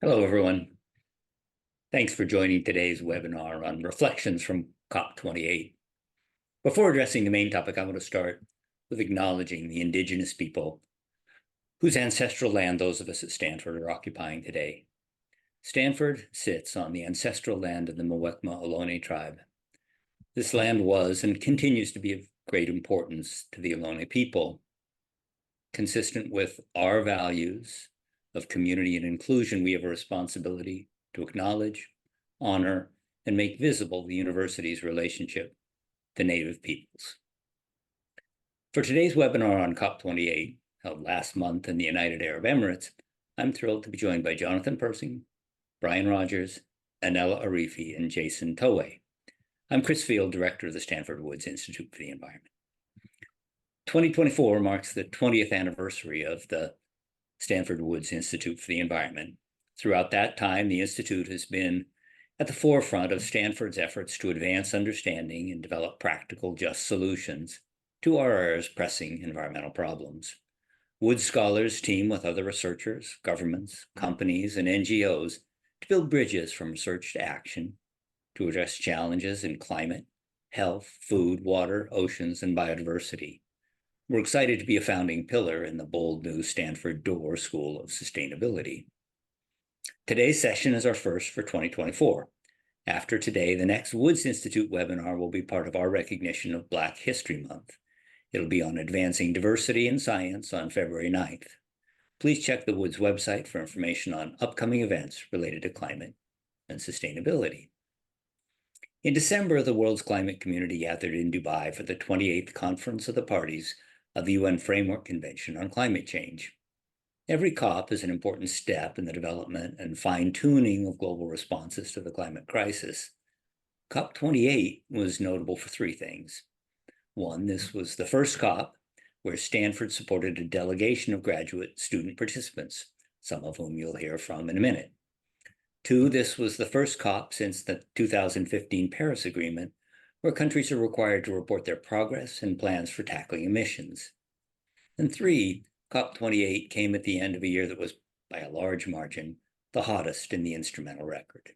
Hello, everyone. Thanks for joining today's webinar on reflections from COP28. Before addressing the main topic, I want to start with acknowledging the indigenous people whose ancestral land those of us at Stanford are occupying today. Stanford sits on the ancestral land of the Muwekma Ohlone tribe. This land was and continues to be of great importance to the Ohlone people. Consistent with our values of community and inclusion, we have a responsibility to acknowledge, honor, and make visible the university's relationship to Native peoples. For today's webinar on COP28, held last month in the United Arab Emirates, I'm thrilled to be joined by Jonathan Pershing, Brian Rogers, Anela Arifi, and Jayson Toweh. I'm Chris Field, director of the Stanford Woods Institute for the Environment. 2024 marks the 20th anniversary of the Stanford Woods Institute for the Environment. Throughout that time, the Institute has been at the forefront of Stanford's efforts to advance understanding and develop practical, just solutions to our era's pressing environmental problems. Woods scholars team with other researchers, governments, companies, and NGOs to build bridges from research to action to address challenges in climate, health, food, water, oceans, and biodiversity. We're excited to be a founding pillar in the bold new Stanford Doerr School of Sustainability. Today's session is our first for 2024. After today, the next Woods Institute webinar will be part of our recognition of Black History Month. It'll be on advancing diversity in science on February 9th. Please check the Woods website for information on upcoming events related to climate and sustainability. In December, the world's climate community gathered in Dubai for the 28th Conference of the Parties of the UN Framework Convention on Climate Change. Every COP is an important step in the development and fine-tuning of global responses to the climate crisis. COP28 was notable for three things. One, this was the first COP where Stanford supported a delegation of graduate student participants, some of whom you'll hear from in a minute. Two, this was the first COP since the 2015 Paris Agreement, where countries are required to report their progress and plans for tackling emissions. And three, COP28 came at the end of a year that was, by a large margin, the hottest in the instrumental record.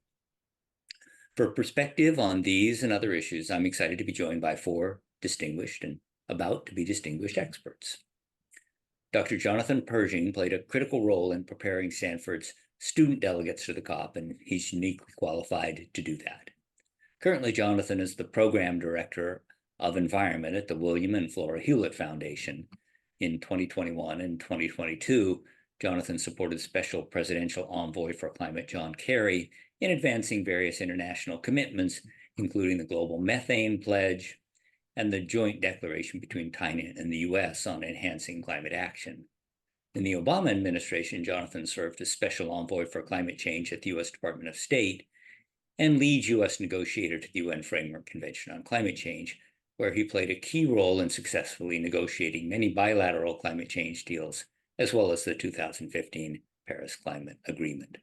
For perspective on these and other issues, I'm excited to be joined by four distinguished and about to be distinguished experts. Dr. Jonathan Pershing played a critical role in preparing Stanford's student delegates to the COP, and he's uniquely qualified to do that. Currently, Jonathan is the program director of environment at the William and Flora Hewlett Foundation. In 2021 and 2022, Jonathan supported Special Presidential Envoy for Climate John Kerry in advancing various international commitments, including the Global Methane Pledge and the joint declaration between China and the US on enhancing climate action. In the Obama administration, Jonathan served as Special Envoy for Climate Change at the US Department of State and lead US negotiator to the UN Framework Convention on Climate Change, where he played a key role in successfully negotiating many bilateral climate change deals, as well as the 2015 Paris Climate Agreement.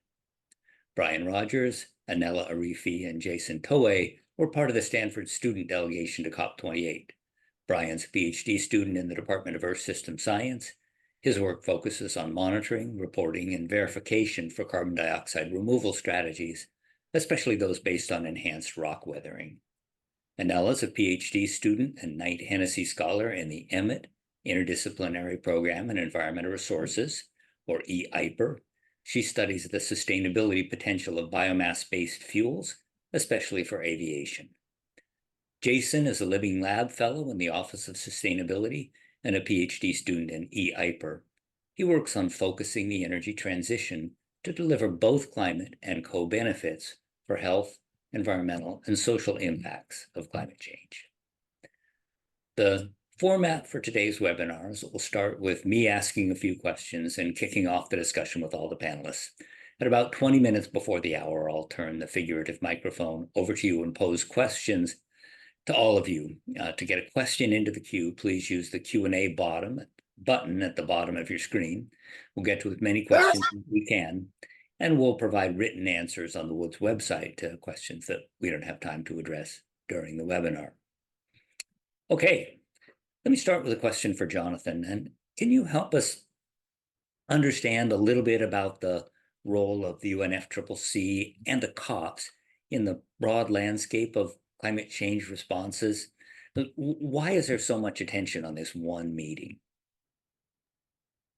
Brian Rogers, Anela Arifi, and Jayson Toweh were part of the Stanford student delegation to COP28. Brian's a PhD student in the Department of Earth System Science. His work focuses on monitoring, reporting, and verification for carbon dioxide removal strategies, especially those based on enhanced rock weathering. Anela is a PhD student and Knight Hennessy Scholar in the Emmett Interdisciplinary Program in Environmental Resources, or EIPER. She studies the sustainability potential of biomass-based fuels, especially for aviation. Jayson is a Living Lab Fellow in the Office of Sustainability and a PhD student in EIPER. He works on focusing the energy transition to deliver both climate and co-benefits for health, environmental, and social impacts of climate change. The format for today's webinars will start with me asking a few questions and kicking off the discussion with all the panelists. At about 20 minutes before the hour, I'll turn the figurative microphone over to you and pose questions to all of you. To get a question into the queue, please use the Q&A button at the bottom of your screen. We'll get to as many questions as we can, and we'll provide written answers on the Woods website to questions that we don't have time to address during the webinar. Okay, let me start with a question for Jonathan. And can you help us understand a little bit about the role of the UNFCCC and the COPs in the broad landscape of climate change responses? Why is there so much attention on this one meeting?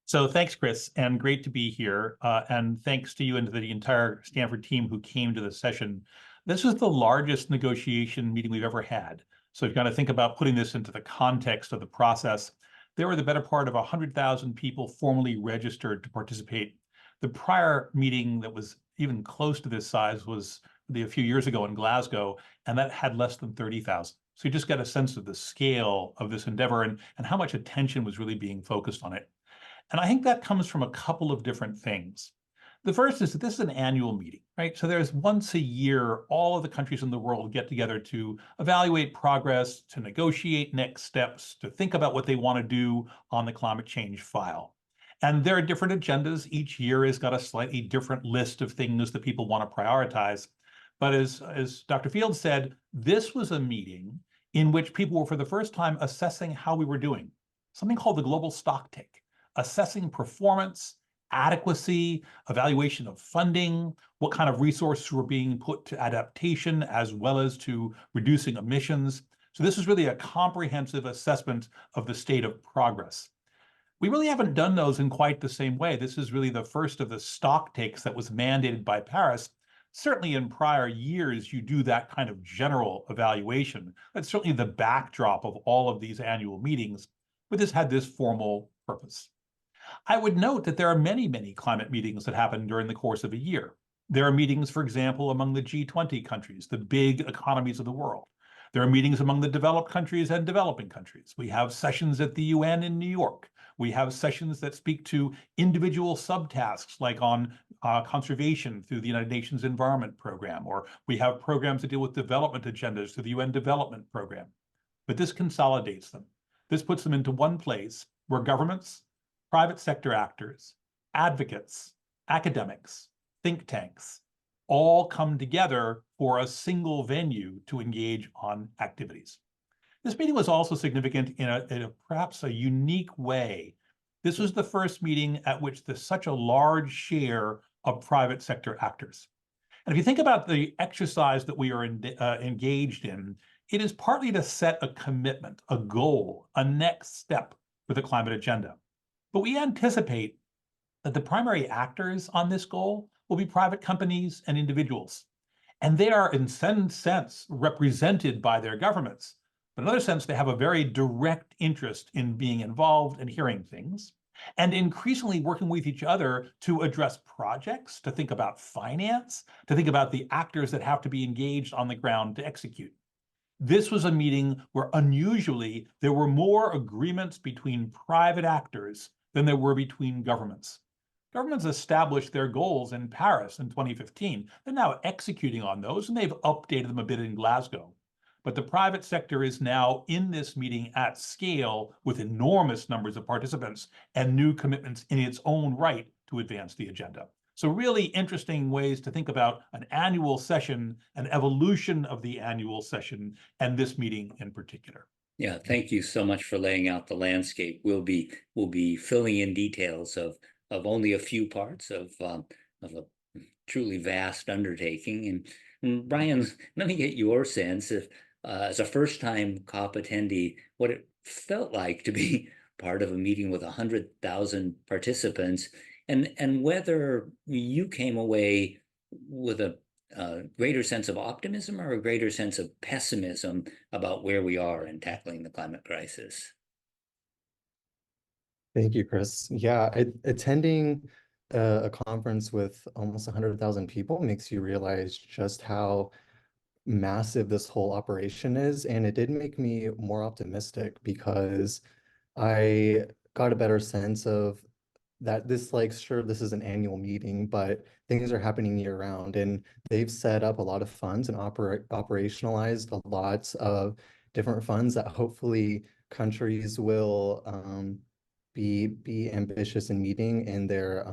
So thanks, Chris, and great to be here. And thanks to you and to the entire Stanford team who came to the session. This is the largest negotiation meeting we've ever had. So if you've got to think about putting this into the context of the process, there were the better part of 100,000 people formally registered to participate. The prior meeting that was even close to this size was a few years ago in Glasgow, and that had less than 30,000. So you just get a sense of the scale of this endeavor and how much attention was really being focused on it. And I think that comes from a couple of different things. The first is that this is an annual meeting, right? So there's once a year, all of the countries in the world get together to evaluate progress, to negotiate next steps, to think about what they want to do on the climate change file. And there are different agendas. Each year has got a slightly different list of things that people want to prioritize. But as Dr. Fields said, this was a meeting in which people were for the first time assessing how we were doing, something called the global stocktake, assessing performance, adequacy, evaluation of funding, what kind of resources were being put to adaptation as well as to reducing emissions. So this is really a comprehensive assessment of the state of progress. We really haven't done those in quite the same way. This is really the first of the stock takes that was mandated by Paris. Certainly in prior years, you do that kind of general evaluation. That's certainly the backdrop of all of these annual meetings, but this had this formal purpose. I would note that there are many, many climate meetings that happen during the course of a year. There are meetings, for example, among the G20 countries, the big economies of the world. There are meetings among the developed countries and developing countries. We have sessions at the UN in New York. We have sessions that speak to individual subtasks, like on conservation through the United Nations Environment Program, or we have programs that deal with development agendas through the UN Development Program. But this consolidates them. This puts them into one place where governments, private sector actors, advocates, academics, think tanks, all come together for a single venue to engage on activities. This meeting was also significant in a perhaps a unique way. This was the first meeting at which there's such a large share of private sector actors. And if you think about the exercise that we are engaged in, it is partly to set a commitment, a goal, a next step for the climate agenda. But we anticipate that the primary actors on this goal will be private companies and individuals. And they are, in some sense, represented by their governments. But in another sense, they have a very direct interest in being involved and hearing things, and increasingly working with each other to address projects, to think about finance, to think about the actors that have to be engaged on the ground to execute. This was a meeting where unusually there were more agreements between private actors than there were between governments. Governments established their goals in Paris in 2015. They're now executing on those, and they've updated them a bit in Glasgow. But the private sector is now in this meeting at scale with enormous numbers of participants and new commitments in its own right to advance the agenda. So really interesting ways to think about an annual session, an evolution of the annual session, and this meeting in particular. Yeah, thank you so much for laying out the landscape. We'll be filling in details of only a few parts of a truly vast undertaking. And Brian, let me get your sense of as a first-time COP attendee, what it felt like to be part of a meeting with 100,000 participants, and whether you came away with a greater sense of optimism or a greater sense of pessimism about where we are in tackling the climate crisis. Thank you, Chris. Yeah, attending a conference with almost 100,000 people makes you realize just how massive this whole operation is. And it did make me more optimistic because I got a better sense of that this, like, sure, this is an annual meeting, but things are happening year round, and they've set up a lot of funds and operationalized a lot of different funds that hopefully countries will be ambitious in meeting in their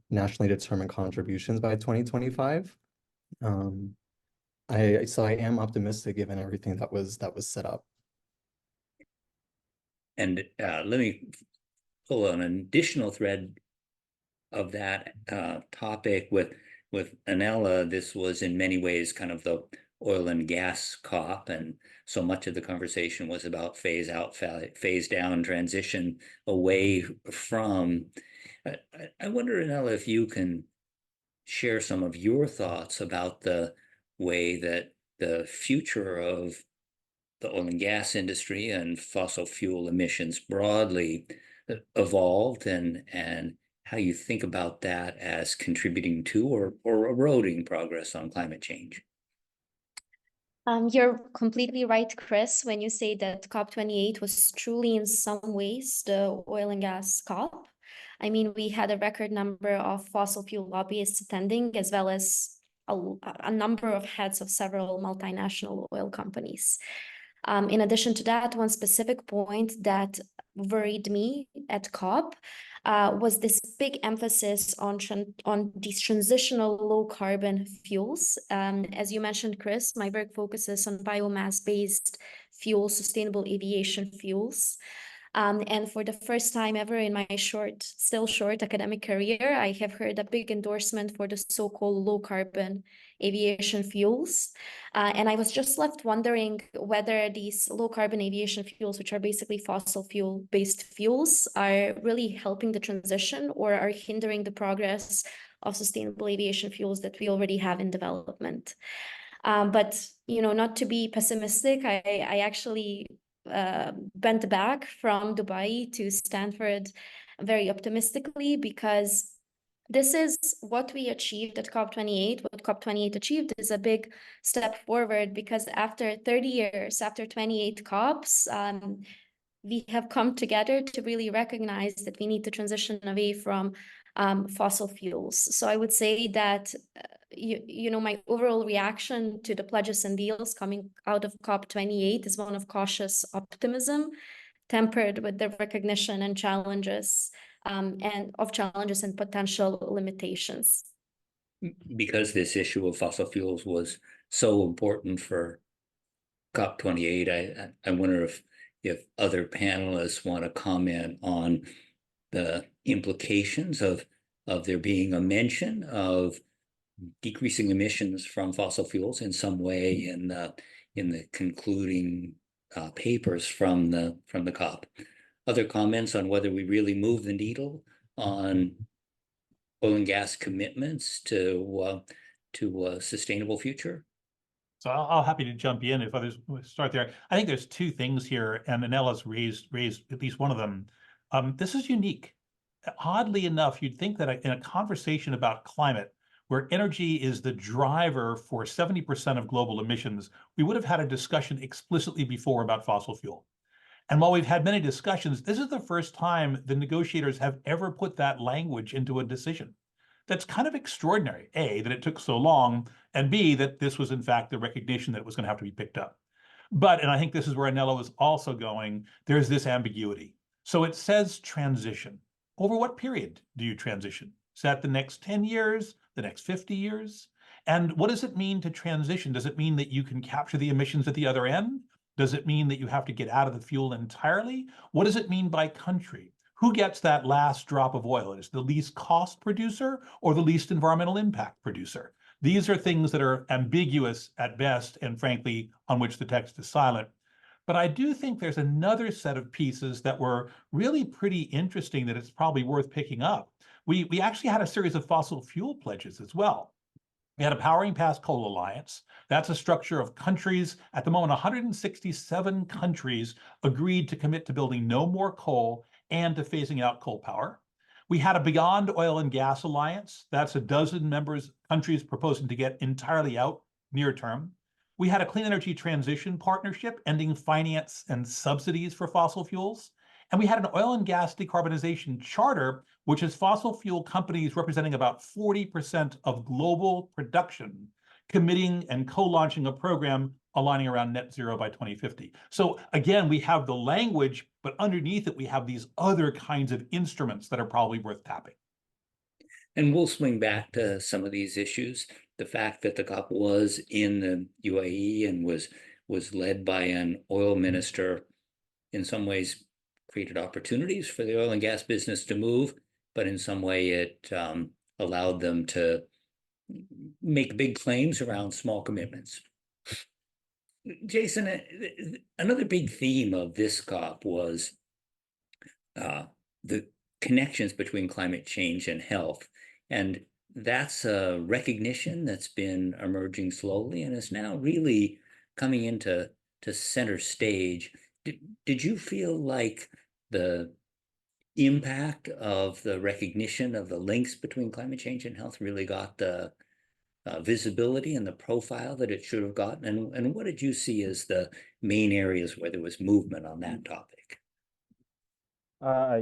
nationally determined contributions by 2025. So I am optimistic given everything that was set up. And let me pull an additional thread that topic with Anela. This was in many ways kind of the oil and gas COP, and so much of the conversation was about phase out, phase down, transition away from. I wonder, Anela, if you can share some of your thoughts about the way that the future of the oil and gas industry and fossil fuel emissions broadly evolved, and how you think about that as contributing to or eroding progress on climate change. You're completely right, Chris, when you say that COP28 was truly in some ways the oil and gas COP. I mean, we had a record number of fossil fuel lobbyists attending, as well as a number of heads of several multinational oil companies. In addition to that, one specific point that worried me at COP was this big emphasis on these transitional low carbon fuels. As you mentioned, Chris, my work focuses on biomass-based fuels, sustainable aviation fuels. And for the first time ever in my still short academic career, I have heard a big endorsement for the so-called low carbon aviation fuels. And I was just left wondering whether these low carbon aviation fuels, which are basically fossil fuel based fuels, are really helping the transition or are hindering the progress of sustainable aviation fuels that we already have in development. But, not to be pessimistic, I actually went back from Dubai to Stanford very optimistically, because this is what we achieved at COP28. What COP28 achieved is a big step forward, because after 30 years, after 28 COPs, we have come together to really recognize that we need to transition away from fossil fuels. So I would say that my overall reaction to the pledges and deals coming out of COP28 is one of cautious optimism, tempered with the recognition and challenges and potential limitations. Because this issue of fossil fuels was so important for COP28, I wonder if other panelists want to comment on the implications of there being a mention of decreasing emissions from fossil fuels in some way in the concluding papers from the COP. Other comments on whether we really move the needle on oil and gas commitments to a sustainable future? So I'll happy to jump in if others start there. I think there's two things here, and Anela's raised at least one of them. This is unique. Oddly enough, you'd think that in a conversation about climate, where energy is the driver for 70% of global emissions, we would have had a discussion explicitly before about fossil fuel. And while we've had many discussions, this is the first time the negotiators have ever put that language into a decision. That's kind of extraordinary, A, that it took so long, and B, that this was in fact the recognition that it was going to have to be picked up. But, and I think this is where Anela was also going, there's this ambiguity. So it says transition. Over what period do you transition? Is that the next 10 years, the next 50 years? And what does it mean to transition? Does it mean that you can capture the emissions at the other end? Does it mean that you have to get out of the fuel entirely? What does it mean by country? Who gets that last drop of oil? Is it the least cost producer or the least environmental impact producer? These are things that are ambiguous at best, and frankly, on which the text is silent. But I do think there's another set of pieces that were really pretty interesting that it's probably worth picking up. We actually had a series of fossil fuel pledges as well. We had a Powering Past Coal Alliance. That's a structure of countries. At the moment, 167 countries agreed to commit to building no more coal and to phasing out coal power. We had a Beyond Oil and Gas Alliance. That's a dozen countries proposing to get entirely out near term. We had a Clean Energy Transition Partnership, ending finance and subsidies for fossil fuels. And we had an Oil and Gas Decarbonization Charter, which is fossil fuel companies representing about 40% of global production, committing and co-launching a program aligning around net zero by 2050. So again, we have the language, but underneath it, we have these other kinds of instruments that are probably worth tapping. And we'll swing back to some of these issues. The fact that the COP was in the UAE and was led by an oil minister, in some ways created opportunities for the oil and gas business to move. but in some way it allowed them to make big claims around small commitments. Jayson, another big theme of this COP was the connections between climate change and health. And that's a recognition that's been emerging slowly and is now really coming into center stage. Did you feel like the impact of the recognition of the links between climate change and health really got the visibility and the profile that it should have gotten? And what did you see as the main areas where there was movement on that topic?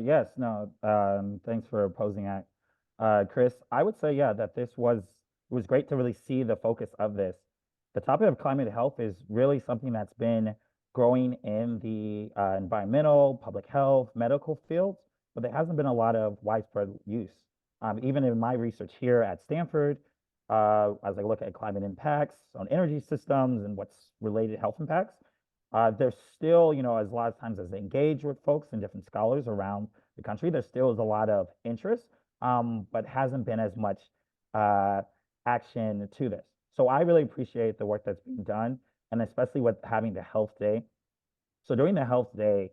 Yes, no, thanks for posing that, Chris. I would say, yeah, that it was great to really see the focus of this. The topic of climate health is really something that's been growing in the environmental, public health, medical fields, but there hasn't been a lot of widespread use. Even in my research here at Stanford, as I look at climate impacts on energy systems and what's related health impacts, there's still, as a lot of times as I engage with folks and different scholars around the country, there still is a lot of interest, but hasn't been as much action to this. So I really appreciate the work that's being done, and especially with having the Health Day. So during the Health Day,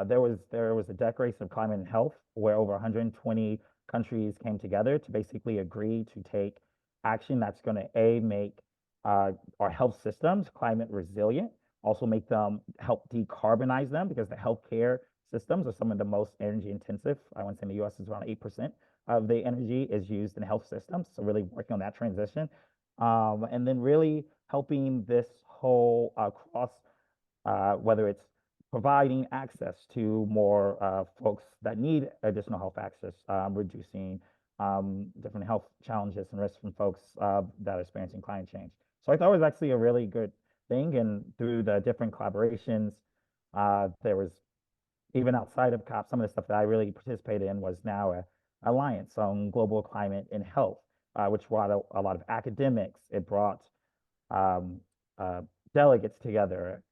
there was a declaration of climate and health where over 120 countries came together to basically agree to take action that's going to make our health systems climate resilient, also make them help decarbonize them, because the healthcare systems are some of the most energy intensive. I want to say in the US is around 8% of the energy is used in health systems. So really working on that transition. And then really helping this whole across, whether it's providing access to more folks that need additional health access, reducing different health challenges and risks from folks that are experiencing climate change. So I thought it was actually a really good thing. And through the different collaborations, there was, even outside of COP, some of the stuff that I really participated in was now an alliance on global climate and health, which brought a lot of academics. It brought delegates together,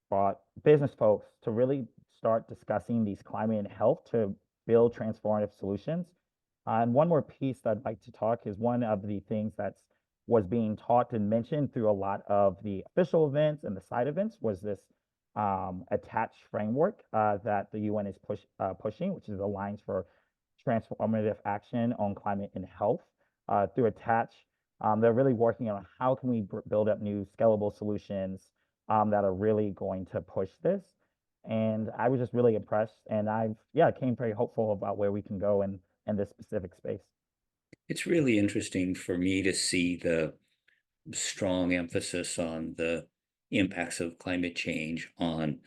brought business folks to really start discussing these climate and health to build transformative solutions. And one more piece that I'd like to talk is one of the things that was being taught and mentioned through a lot of the official events and the side events was this attached framework that the UN is pushing, which is Alliance for Transformative Action on Climate and Health. Through attach, they're really working on how can we build up new scalable solutions that are really going to push this. And I was just really impressed, and came very hopeful about where we can go in this specific space. It's really interesting for me to see the strong emphasis on the impacts of climate change on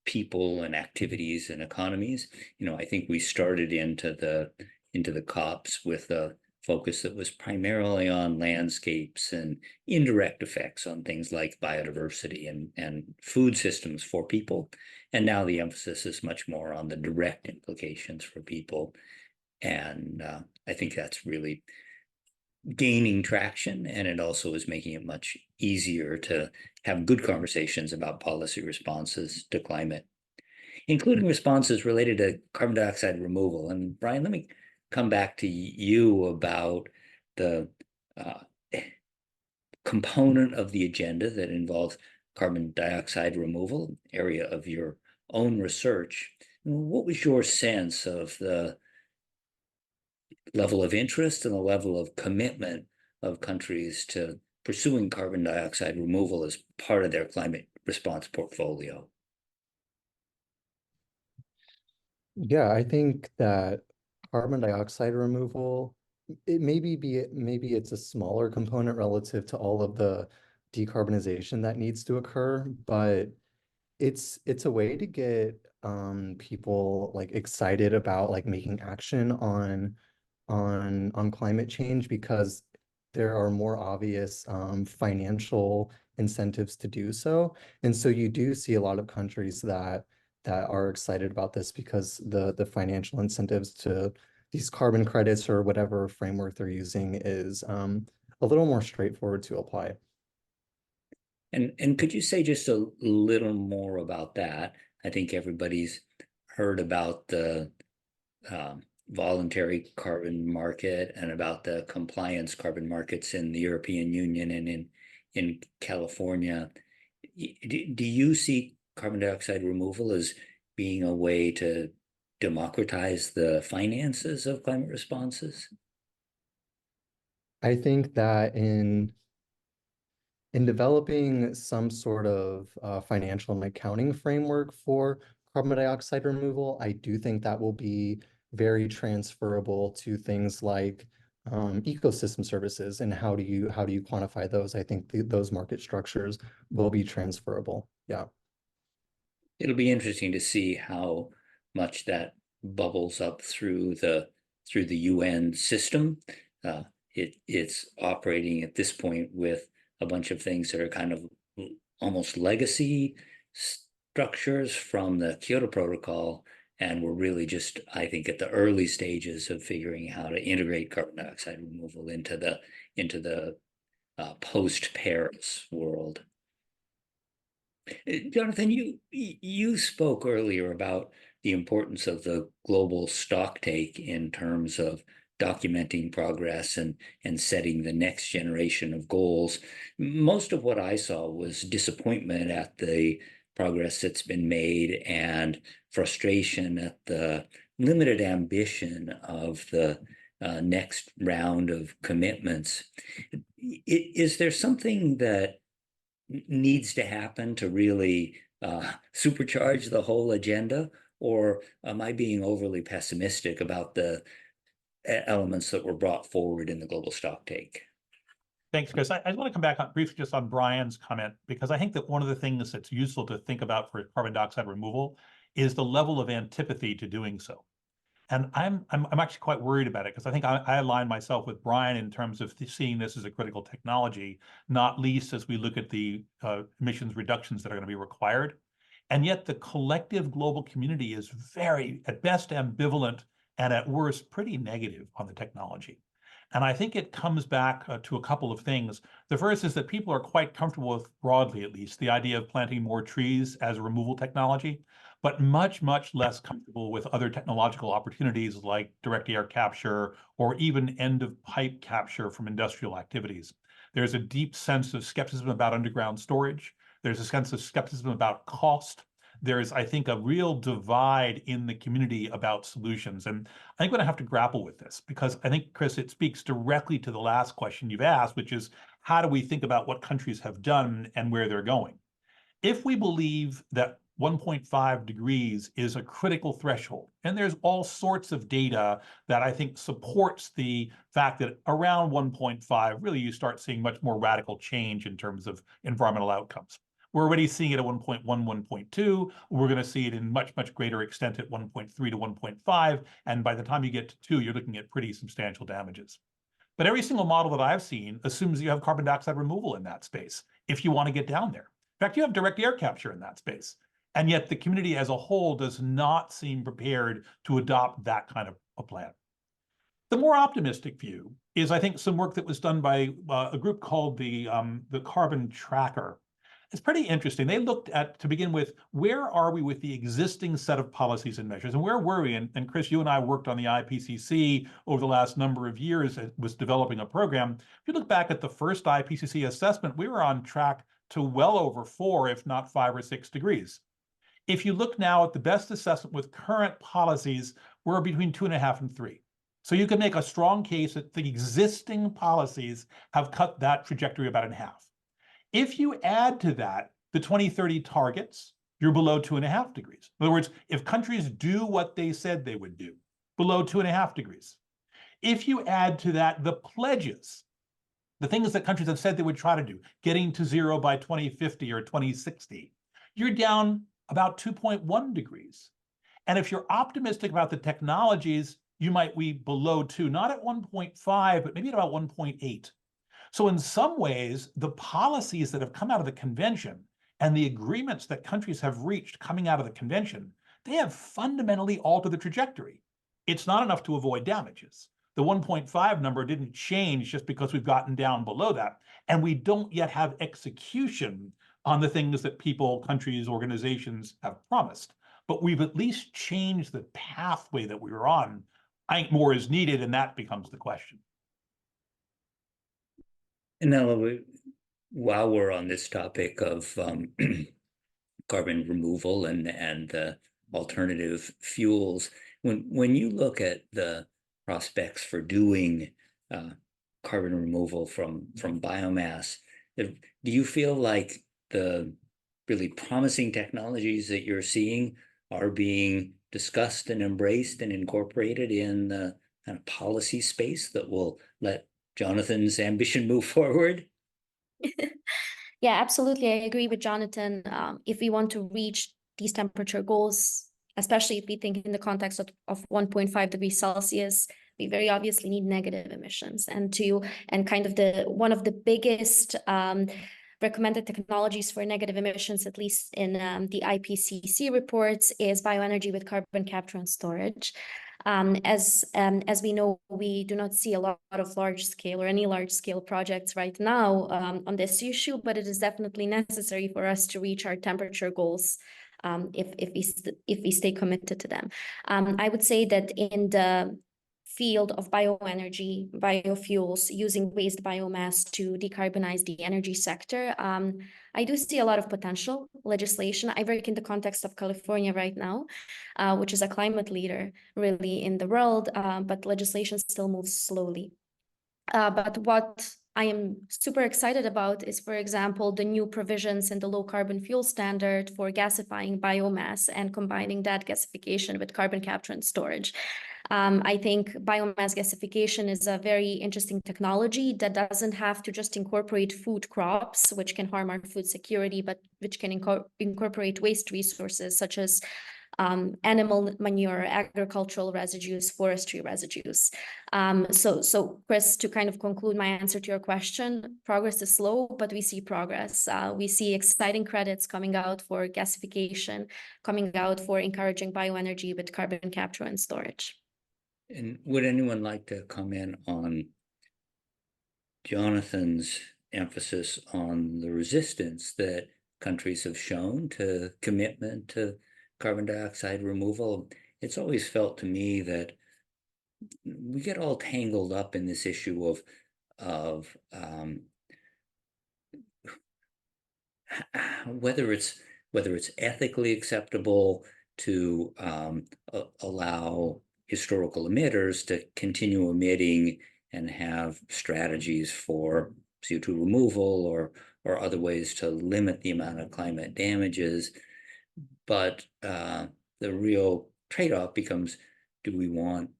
people and activities and economies. I think we started into the COPs with a focus that was primarily on landscapes and indirect effects on things like biodiversity and food systems for people. And now the emphasis is much more on the direct implications for people. And I think that's really gaining traction, and it also is making it much easier to have good conversations about policy responses to climate, including responses related to carbon dioxide removal. And Brian, let me come back to you about the component of the agenda that involves carbon dioxide removal, area of your own research. What was your sense of the level of interest and the level of commitment of countries to pursuing carbon dioxide removal as part of their climate response portfolio? Yeah, I think that carbon dioxide removal, maybe it's a smaller component relative to all of the decarbonization that needs to occur, but it's a way to get people like excited about like making action on climate change, because there are more obvious financial incentives to do so. And so you do see a lot of countries that are excited about this because the financial incentives to these carbon credits or whatever framework they're using is a little more straightforward to apply. And could you say just a little more about that? I think everybody's heard about the voluntary carbon market and about the compliance carbon markets in the European Union and in California. Do you see carbon dioxide removal as being a way to democratize the finances of climate responses? I think that in developing some sort of financial and accounting framework for carbon dioxide removal, I do think that will be very transferable to things like ecosystem services and how do you quantify those? I think those market structures will be transferable. Yeah. It'll be interesting to see how much that bubbles up through the UN system. It's operating at this point with a bunch of things that are kind of almost legacy structures from the Kyoto Protocol, and we're really just, I think, at the early stages of figuring how to integrate carbon dioxide removal into the post-Paris world. Jonathan, you spoke earlier about the importance of the global stocktake in terms of documenting progress and setting the next generation of goals. Most of what I saw was disappointment at the progress that's been made and frustration at the limited ambition of the next round of commitments. Is there something that needs to happen to really supercharge the whole agenda, or am I being overly pessimistic about the elements that were brought forward in the global stocktake? Thanks, Chris. I want to come back briefly just on Brian's comment, because I think that one of the things that's useful to think about for carbon dioxide removal is the level of antipathy to doing so. And I'm actually quite worried about it, because I think I align myself with Brian in terms of seeing this as a critical technology, not least as we look at the emissions reductions that are going to be required. And yet the collective global community is very, at best, ambivalent, and at worst, pretty negative on the technology. And I think it comes back to a couple of things. The first is that people are quite comfortable with, broadly at least, the idea of planting more trees as a removal technology, but much, much less comfortable with other technological opportunities like direct air capture or even end-of-pipe capture from industrial activities. There's a deep sense of skepticism about underground storage. There's a sense of skepticism about cost. There's, I think, a real divide in the community about solutions. And I think we're going to have to grapple with this, because I think, Chris, it speaks directly to the last question you've asked, which is, how do we think about what countries have done and where they're going? If we believe that 1.5 degrees is a critical threshold, and there's all sorts of data that I think supports the fact that around 1.5, really you start seeing much more radical change in terms of environmental outcomes. We're already seeing it at 1.1, 1.2. We're going to see it in much, much greater extent at 1.3 to 1.5. And by the time you get to 2, you're looking at pretty substantial damages. But every single model that I've seen assumes you have carbon dioxide removal in that space if you want to get down there. In fact, you have direct air capture in that space. And yet the community as a whole does not seem prepared to adopt that kind of a plan. The more optimistic view is, I think, some work that was done by a group called the Carbon Tracker. It's pretty interesting. They looked at, to begin with, where are we with the existing set of policies and measures, and where were we? And Chris, you and I worked on the IPCC over the last number of years. It was developing a program. If you look back at the first IPCC assessment, we were on track to well over 4, if not 5 or 6 degrees. If you look now at the best assessment with current policies, we're between 2.5 and 3. So you can make a strong case that the existing policies have cut that trajectory about in half. If you add to that the 2030 targets, you're below 2.5 degrees. In other words, if countries do what they said they would do, below 2.5 degrees. If you add to that the pledges, the things that countries have said they would try to do, getting to 0 by 2050 or 2060, you're down about 2.1 degrees. And if you're optimistic about the technologies, you might be below 2, not at 1.5, but maybe at about 1.8. So in some ways, the policies that have come out of the convention and the agreements that countries have reached coming out of the convention, they have fundamentally altered the trajectory. It's not enough to avoid damages. The 1.5 number didn't change just because we've gotten down below that. And we don't yet have execution on the things that people, countries, organizations have promised. But we've at least changed the pathway that we were on. I think more is needed, and that becomes the question. And now, while we're on this topic of carbon removal and alternative fuels, when you look at the prospects for doing carbon removal from biomass, do you feel like the really promising technologies that you're seeing are being discussed and embraced and incorporated in the kind of policy space that will let Jonathan's ambition move forward? Yeah, absolutely. I agree with Jonathan. If we want to reach these temperature goals, especially if we think in the context of 1.5 degrees Celsius, we very obviously need negative emissions. And kind of one of the biggest recommended technologies for negative emissions, at least in the IPCC reports, is bioenergy with carbon capture and storage. As we know, we do not see a lot of large scale or any large scale projects right now on this issue, but it is definitely necessary for us to reach our temperature goals if we stay committed to them. I would say that in the field of bioenergy, biofuels, using waste biomass to decarbonize the energy sector, I do see a lot of potential legislation. I work in the context of California right now, which is a climate leader really in the world, but legislation still moves slowly. But what I am super excited about is, for example, the new provisions in the low carbon fuel standard for gasifying biomass and combining that gasification with carbon capture and storage. I think biomass gasification is a very interesting technology that doesn't have to just incorporate food crops, which can harm our food security, but which can incorporate waste resources such as animal manure, agricultural residues, forestry residues. So Chris, to kind of conclude my answer to your question, progress is slow, but we see progress. We see exciting credits coming out for gasification, coming out for encouraging bioenergy with carbon capture and storage. And would anyone like to comment on Jonathan's emphasis on the resistance that countries have shown to commitment to carbon dioxide removal? It's always felt to me that we get all tangled up in this issue of whether it's ethically acceptable to allow historical emitters to continue emitting and have strategies for CO2 removal or other ways to limit the amount of climate damages. But the real trade-off becomes, do we want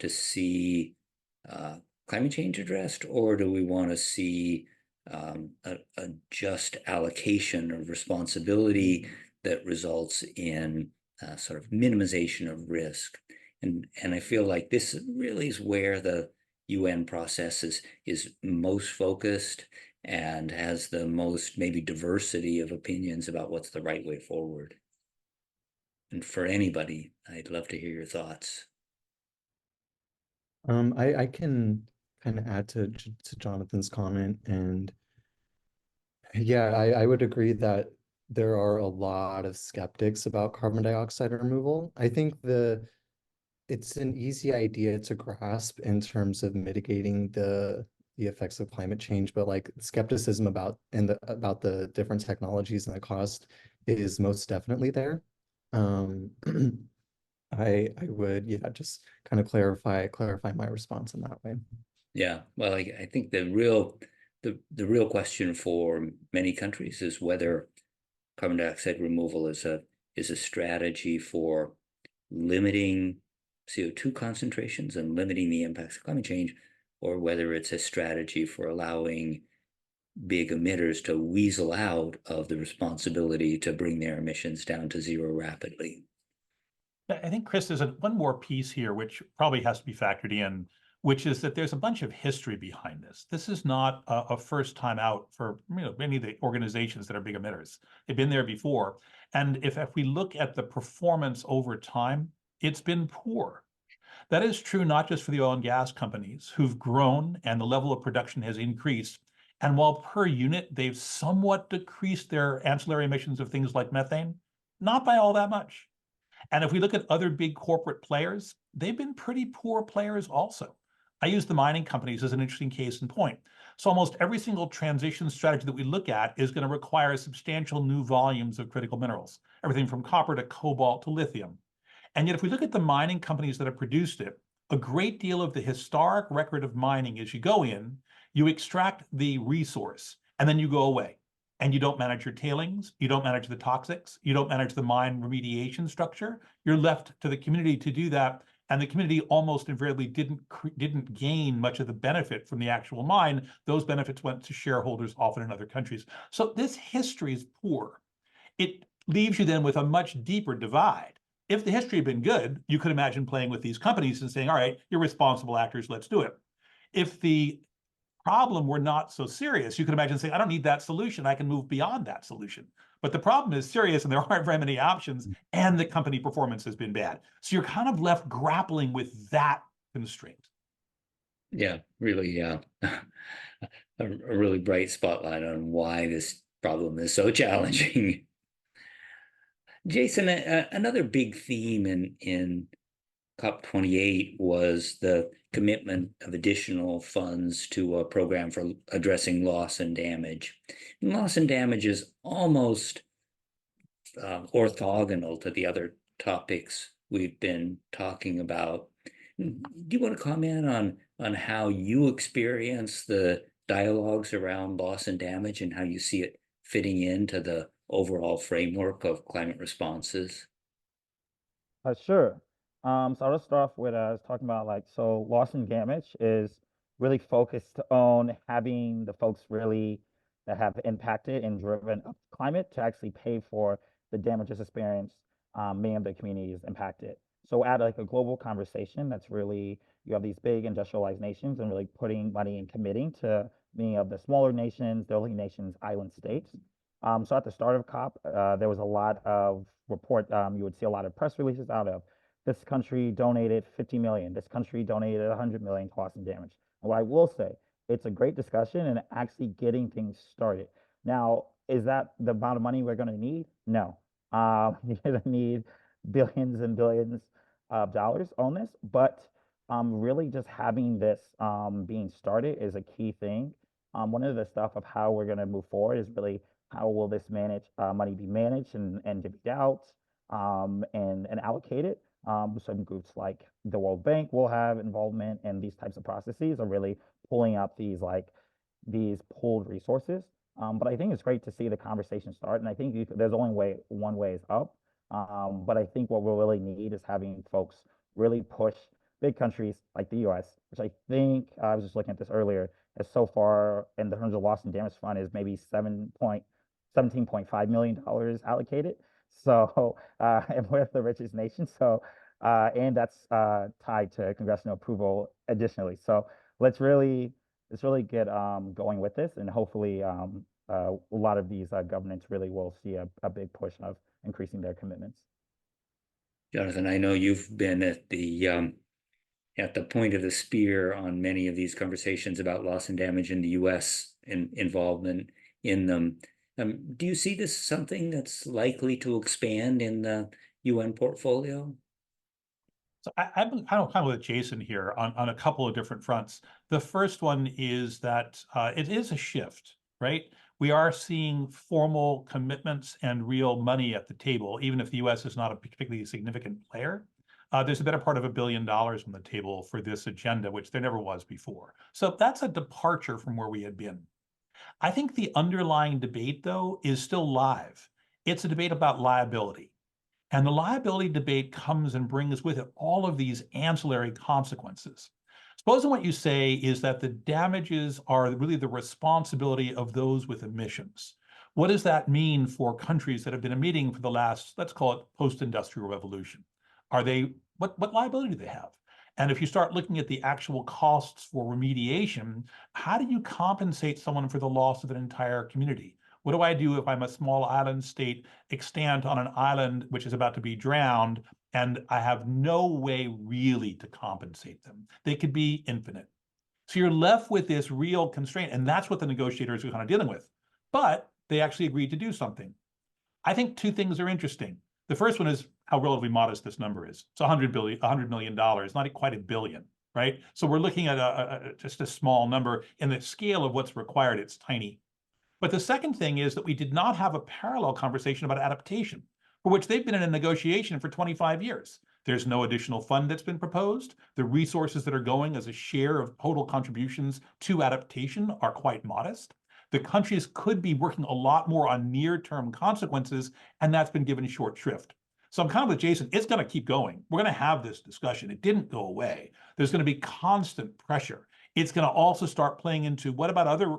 to see climate change addressed, or do we want to see a just allocation of responsibility that results in sort of minimization of risk? And I feel like this really is where the UN process is most focused and has the most maybe diversity of opinions about what's the right way forward. And for anybody, I'd love to hear your thoughts. I can kind of add to Jonathan's comment, and yeah, I would agree that there are a lot of skeptics about carbon dioxide removal. I think it's an easy idea to grasp in terms of mitigating the effects of climate change, but like skepticism about the different technologies and the cost is most definitely there. I would, yeah, just kind of clarify my response in that way. Yeah, well, I think the real question for many countries is whether carbon dioxide removal is a strategy for limiting CO2 concentrations and limiting the impacts of climate change, or whether it's a strategy for allowing big emitters to weasel out of the responsibility to bring their emissions down to zero rapidly. I think, Chris, there's one more piece here which probably has to be factored in, which is that there's a bunch of history behind this. This is not a first time out for many of the organizations that are big emitters. They've been there before. And if we look at the performance over time, it's been poor. That is true not just for the oil and gas companies who've grown and the level of production has increased. And while per unit, they've somewhat decreased their ancillary emissions of things like methane, not by all that much. And if we look at other big corporate players, they've been pretty poor players also. I use the mining companies as an interesting case in point. So almost every single transition strategy that we look at is going to require substantial new volumes of critical minerals, everything from copper to cobalt to lithium. And yet, if we look at the mining companies that have produced it, a great deal of the historic record of mining is you go in, you extract the resource, and then you go away. And you don't manage your tailings, you don't manage the toxics, you don't manage the mine remediation structure. You're left to the community to do that. And the community almost invariably didn't gain much of the benefit from the actual mine. Those benefits went to shareholders, often in other countries. So this history is poor. It leaves you then with a much deeper divide. If the history had been good, you could imagine playing with these companies and saying, all right, you're responsible actors, let's do it. If the problem were not so serious, you could imagine saying, I don't need that solution, I can move beyond that solution. But the problem is serious and there aren't very many options, and the company performance has been bad. So you're kind of left grappling with that constraint. Yeah, really, a really bright spotlight on why this problem is so challenging. Jayson, another big theme in COP28 was the commitment of additional funds to a program for addressing loss and damage. And loss and damage is almost orthogonal to the other topics we've been talking about. Do you want to comment on how you experience the dialogues around loss and damage and how you see it fitting into the overall framework of climate responses? Sure. So I'll just start off with talking about so loss and damage is really focused on having the folks really that have impacted and driven up climate to actually pay for the damages experienced many of the communities impacted. So at a global conversation, that's really, you have these big industrialized nations and really putting money and committing to many of the smaller nations, the early nations, island states. So at the start of COP, there was a lot of you would see a lot of press releases out of this country donated 50 million, this country donated 100 million to loss and damage. And what I will say, it's a great discussion and actually getting things started. Now, is that the amount of money we're going to need? No. You're going to need billions and billions of dollars on this, but really just having this being started is a key thing. One of the stuff of how we're going to move forward is really how will this money be managed and divvied out and allocated. Some groups like the World Bank will have involvement in these types of processes of really pulling up these pooled resources. But I think it's great to see the conversation start. And I think there's only one way is up. But I think what we'll really need is having folks really push big countries like the US, which I think, I was just looking at this earlier, as so far in terms of loss and damage fund is maybe $17.5 million allocated. So, and we're the richest nation. So, and that's tied to congressional approval additionally. So let's really get going with this, and hopefully a lot of these governments really will see a big push of increasing their commitments. Jonathan, I know you've been at the point of the spear on many of these conversations about loss and damage in the U.S. and involvement in them. Do you see this something that's likely to expand in the UN portfolio? So I'm kind of with Jayson here on a couple of different fronts. The first one is that it is a shift, right? We are seeing formal commitments and real money at the table, even if the US is not a particularly significant player. There's a better part of $1 billion on the table for this agenda, which there never was before. So that's a departure from where we had been. I think the underlying debate, though, is still live. It's a debate about liability. And the liability debate comes and brings with it all of these ancillary consequences. Supposing what you say is that the damages are really the responsibility of those with emissions. What does that mean for countries that have been emitting for the last, let's call it post-industrial revolution? What liability do they have? And if you start looking at the actual costs for remediation, how do you compensate someone for the loss of an entire community? What do I do if I'm a small island state extant on an island which is about to be drowned and I have no way really to compensate them? They could be infinite. So you're left with this real constraint, and that's what the negotiators are kind of dealing with. But they actually agreed to do something. I think two things are interesting. The first one is how relatively modest this number is. It's $100 million, not quite a billion, right? So we're looking at just a small number. In the scale of what's required, it's tiny. But the second thing is that we did not have a parallel conversation about adaptation, for which they've been in a negotiation for 25 years. There's no additional fund that's been proposed. The resources that are going as a share of total contributions to adaptation are quite modest. The countries could be working a lot more on near-term consequences, and that's been given short shrift. So I'm kind of with Jayson, it's going to keep going. We're going to have this discussion. It didn't go away. There's going to be constant pressure. It's going to also start playing into what about other,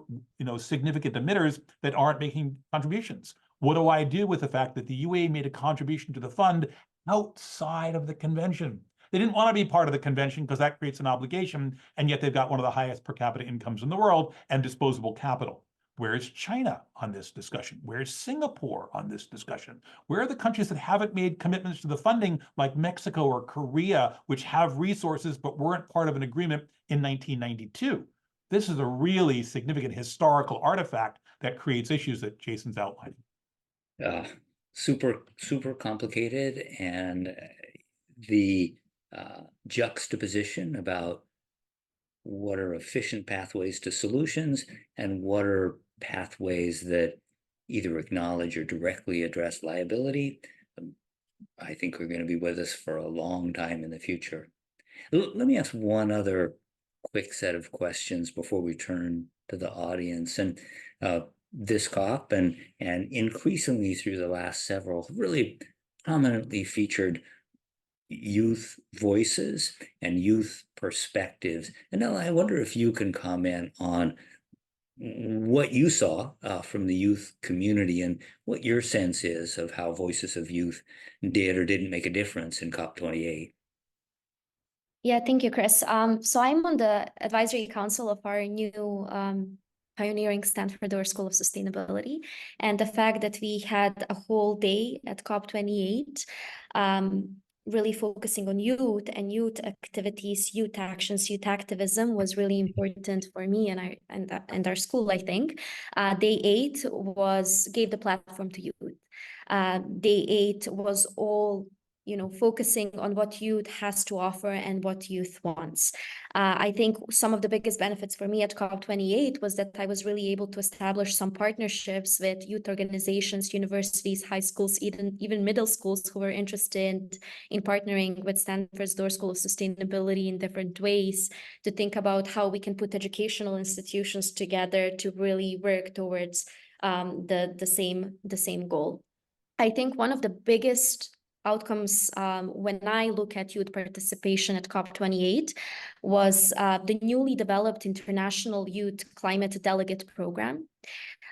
significant emitters that aren't making contributions? What do I do with the fact that the UAE made a contribution to the fund outside of the convention? They didn't want to be part of the convention because that creates an obligation, and yet they've got one of the highest per capita incomes in the world and disposable capital. Where's China on this discussion? Where's Singapore on this discussion? Where are the countries that haven't made commitments to the funding, like Mexico or Korea, which have resources but weren't part of an agreement in 1992? This is a really significant historical artifact that creates issues that Jayson's outlining. Super complicated, and the juxtaposition about what are efficient pathways to solutions and what are pathways that either acknowledge or directly address liability, I think are going to be with us for a long time in the future. Let me ask one other quick set of questions before we turn to the audience. And this COP and increasingly through the last several really prominently featured youth voices and youth perspectives. Anela, I wonder if you can comment on what you saw from the youth community and what your sense is of how voices of youth did or didn't make a difference in COP28. Yeah, thank you, Chris. So I'm on the advisory council of our new pioneering Stanford Woods School of Sustainability. And the fact that we had a whole day at COP28 really focusing on youth and youth activities, youth actions, youth activism was really important for me and our school, I think. Day 8 gave the platform to youth. Day 8 was all focusing on what youth has to offer and what youth wants. I think some of the biggest benefits for me at COP28 was that I was really able to establish some partnerships with youth organizations, universities, high schools, even middle schools who were interested in partnering with Stanford's Woods School of Sustainability in different ways to think about how we can put educational institutions together to really work towards the same goal. I think one of the biggest outcomes when I look at youth participation at COP28 was the newly developed International Youth Climate Delegate Program.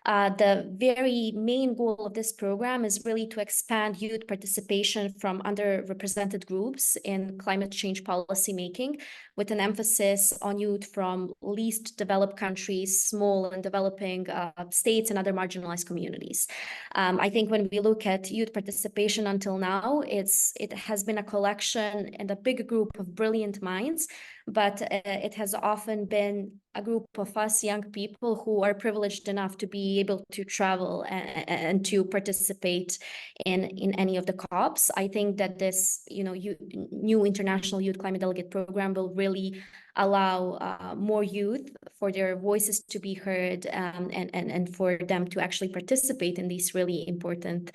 The very main goal of this program is really to expand youth participation from underrepresented groups in climate change policy making, with an emphasis on youth from least developed countries, small and developing states, and other marginalized communities. I think when we look at youth participation until now, it has been a collection and a big group of brilliant minds, but it has often been a group of us young people who are privileged enough to be able to travel and to participate in any of the COPs. I think that this new International Youth Climate Delegate Program will really allow more youth for their voices to be heard and for them to actually participate in these really important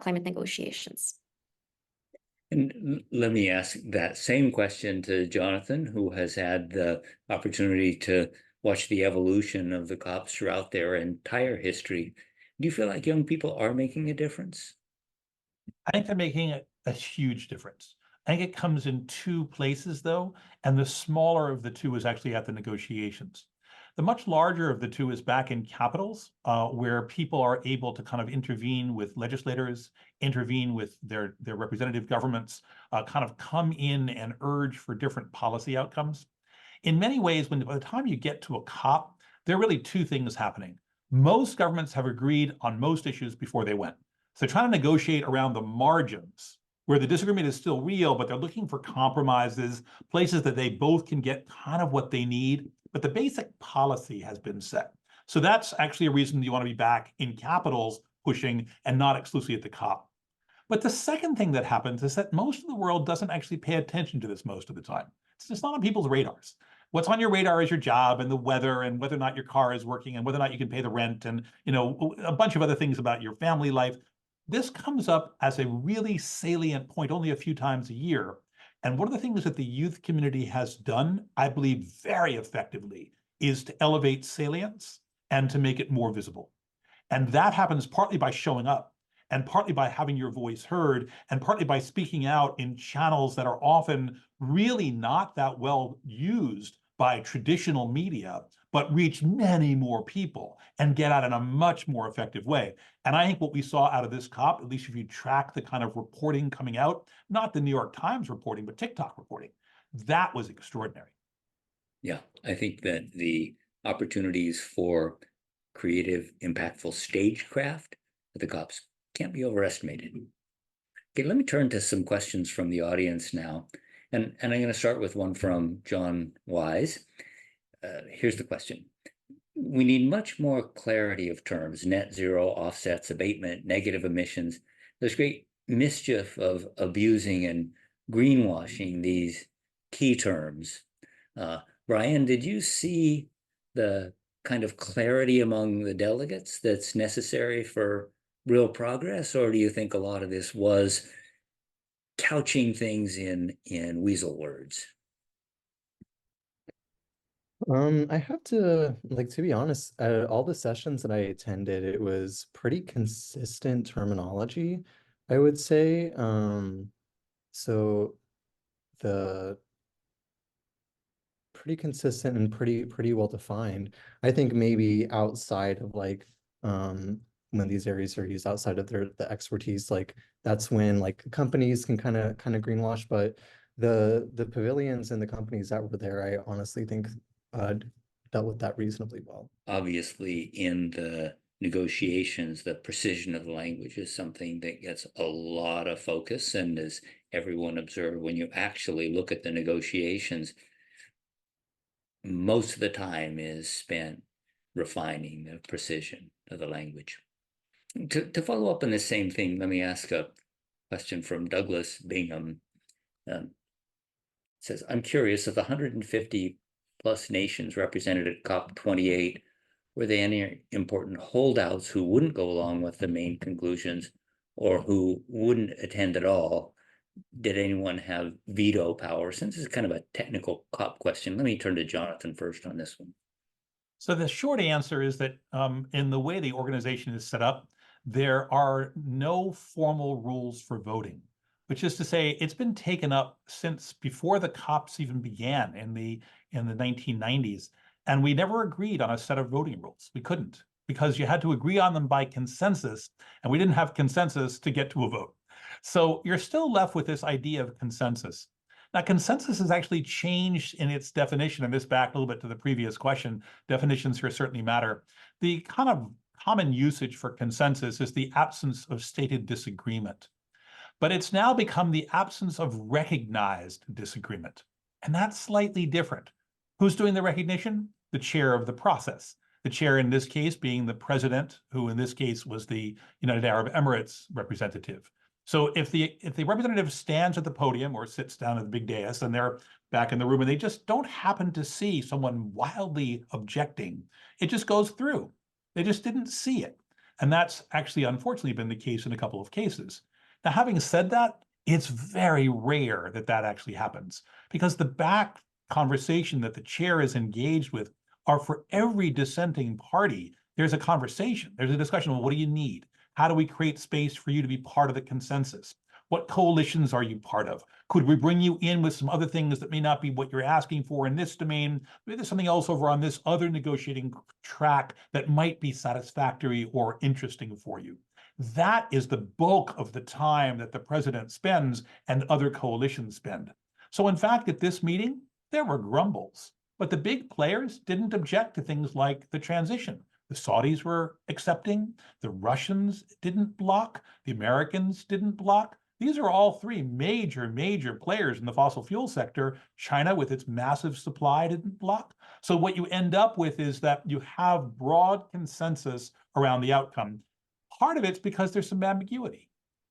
climate negotiations. And let me ask that same question to Jonathan, who has had the opportunity to watch the evolution of the COPs throughout their entire history. Do you feel like young people are making a difference? I think they're making a huge difference. I think it comes in two places, though, and the smaller of the two is actually at the negotiations. The much larger of the two is back in capitals, where people are able to kind of intervene with legislators, intervene with their representative governments, kind of come in and urge for different policy outcomes. In many ways, by the time you get to a COP, there are really two things happening. Most governments have agreed on most issues before they went. So they're trying to negotiate around the margins, where the disagreement is still real, but they're looking for compromises, places that they both can get kind of what they need. But the basic policy has been set. So that's actually a reason you want to be back in capitals pushing and not exclusively at the COP. But the second thing that happens is that most of the world doesn't actually pay attention to this most of the time. It's just not on people's radars. What's on your radar is your job and the weather and whether or not your car is working and whether or not you can pay the rent and, you know, a bunch of other things about your family life. This comes up as a really salient point only a few times a year. And one of the things that the youth community has done, I believe very effectively, is to elevate salience and to make it more visible. And that happens partly by showing up and partly by having your voice heard and partly by speaking out in channels that are often really not that well used by traditional media, but reach many more people and get out in a much more effective way. And I think what we saw out of this COP, at least if you track the kind of reporting coming out, not the New York Times reporting, but TikTok reporting, that was extraordinary. Yeah, I think that the opportunities for creative, impactful stagecraft at the COPs can't be overestimated. Okay, let me turn to some questions from the audience now. And I'm going to start with one from John Wise. Here's the question. We need much more clarity of terms: net zero, offsets, abatement, negative emissions. There's great mischief of abusing and greenwashing these key terms. Brian, did you see the kind of clarity among the delegates that's necessary for real progress, or do you think a lot of this was couching things in weasel words? I have to, like, to be honest, all the sessions that I attended, it was pretty consistent terminology, I would say. So the pretty consistent and pretty well defined. I think maybe outside of like when these areas are used outside of the expertise, like that's when like companies can kind of greenwash, but the pavilions and the companies that were there, I honestly think dealt with that reasonably well. Obviously, in the negotiations, the precision of the language is something that gets a lot of focus. And as everyone observed, when you actually look at the negotiations, most of the time is spent refining the precision of the language. To follow up on the same thing, let me ask a question from Douglas Bingham. Says, I'm curious, of the 150 plus nations represented at COP28, were there any important holdouts who wouldn't go along with the main conclusions or who wouldn't attend at all? Did anyone have veto power? Since it's kind of a technical COP question, let me turn to Jonathan first on this one. So the short answer is that in the way the organization is set up, there are no formal rules for voting, which is to say it's been taken up since before the COPs even began in the 1990s. And we never agreed on a set of voting rules. We couldn't, because you had to agree on them by consensus, and we didn't have consensus to get to a vote. So you're still left with this idea of consensus. Now, consensus has actually changed in its definition, and this back a little bit to the previous question. Definitions here certainly matter. The kind of common usage for consensus is the absence of stated disagreement. But it's now become the absence of recognized disagreement. And that's slightly different. Who's doing the recognition? The chair of the process. The chair in this case being the president, who in this case was the United Arab Emirates representative. So if the representative stands at the podium or sits down at the big dais and they're back in the room and they just don't happen to see someone wildly objecting, it just goes through. They just didn't see it. And that's actually unfortunately been the case in a couple of cases. Now, having said that, it's very rare that that actually happens, because the back conversation that the chair is engaged with are for every dissenting party. There's a conversation. There's a discussion of what do you need? How do we create space for you to be part of the consensus? What coalitions are you part of? Could we bring you in with some other things that may not be what you're asking for in this domain? Maybe there's something else over on this other negotiating track that might be satisfactory or interesting for you. That is the bulk of the time that the president spends and other coalitions spend. So in fact, at this meeting, there were grumbles, but the big players didn't object to things like the transition. The Saudis were accepting, the Russians didn't block, the Americans didn't block. These are all three major players in the fossil fuel sector. China, with its massive supply, didn't block. So what you end up with is that you have broad consensus around the outcome. Part of it's because there's some ambiguity.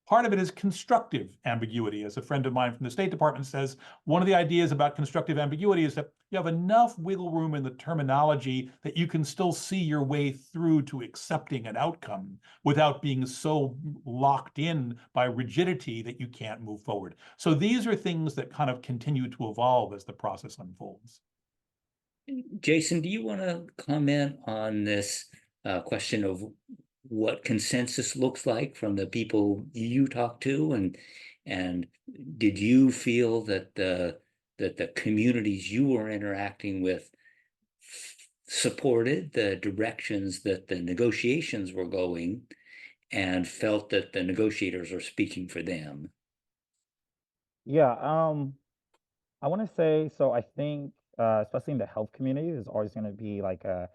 Part of it is constructive ambiguity. As a friend of mine from the State Department says, one of the ideas about constructive ambiguity is that you have enough wiggle room in the terminology that you can still see your way through to accepting an outcome without being so locked in by rigidity that you can't move forward. So these are things that kind of continue to evolve as the process unfolds. Jayson, do you want to comment on this question of what consensus looks like from the people you talk to, and did you feel that the communities you were interacting with supported the directions that the negotiations were going and felt that the negotiators are speaking for them? Yeah, I want to say, so I think, especially in the health community, there's always going to be like a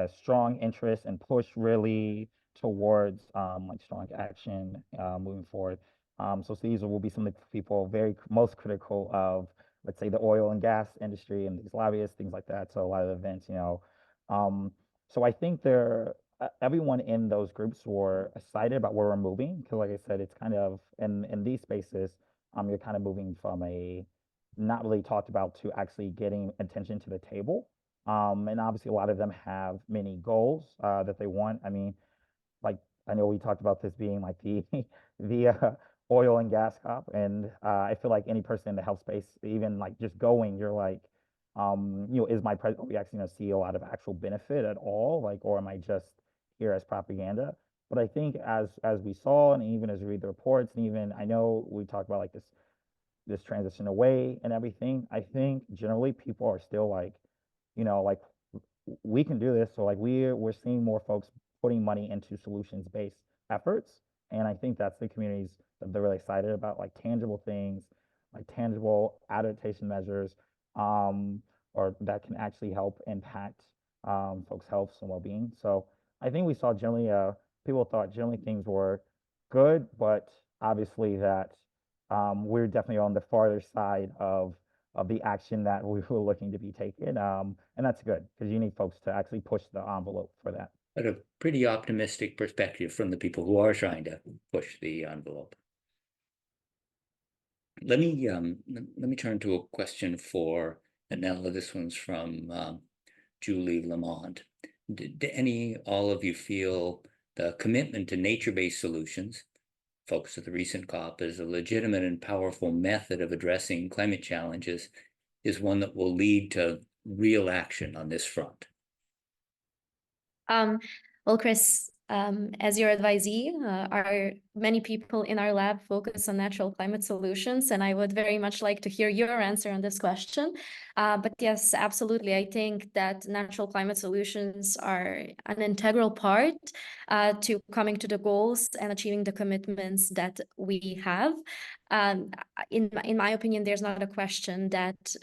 strong interest and push really towards like strong action moving forward. So these will be some of the people most critical of, let's say, the oil and gas industry and these lobbyists, things like that. So a lot of events, so I think everyone in those groups were excited about where we're moving, because like I said, it's kind of in these spaces, you're kind of moving from a not really talked about to actually getting attention to the table. And obviously a lot of them have many goals that they want. I mean, like, I know we talked about this being like the oil and gas COP, and I feel like any person in the health space, even like just going, you're like, are we actually going to see a lot of actual benefit at all, like, or am I just here as propaganda? But I think as we saw, and even as we read the reports, and even I know we talked about like this transition away and everything, I think generally people are still like, like, we can do this. So like we're seeing more folks putting money into solutions-based efforts. And I think that's the communities that they're really excited about, like tangible things, like tangible adaptation measures, or that can actually help impact folks' health and well-being. So I think we saw generally, people thought generally things were good, but obviously that we're definitely on the farther side of the action that we were looking to be taken. And that's good, because you need folks to actually push the envelope for that. But a pretty optimistic perspective from the people who are trying to push the envelope. Let me turn to a question for Anela. This one's from Julie Lamont. Did all of you feel the commitment to nature-based solutions, focus of the recent COP, as a legitimate and powerful method of addressing climate challenges is one that will lead to real action on this front? Well, Chris, as your advisee, many people in our lab focus on natural climate solutions, and I would very much like to hear your answer on this question. But yes, absolutely. I think that natural climate solutions are an integral part to coming to the goals and achieving the commitments that we have. In my opinion, there's not a question that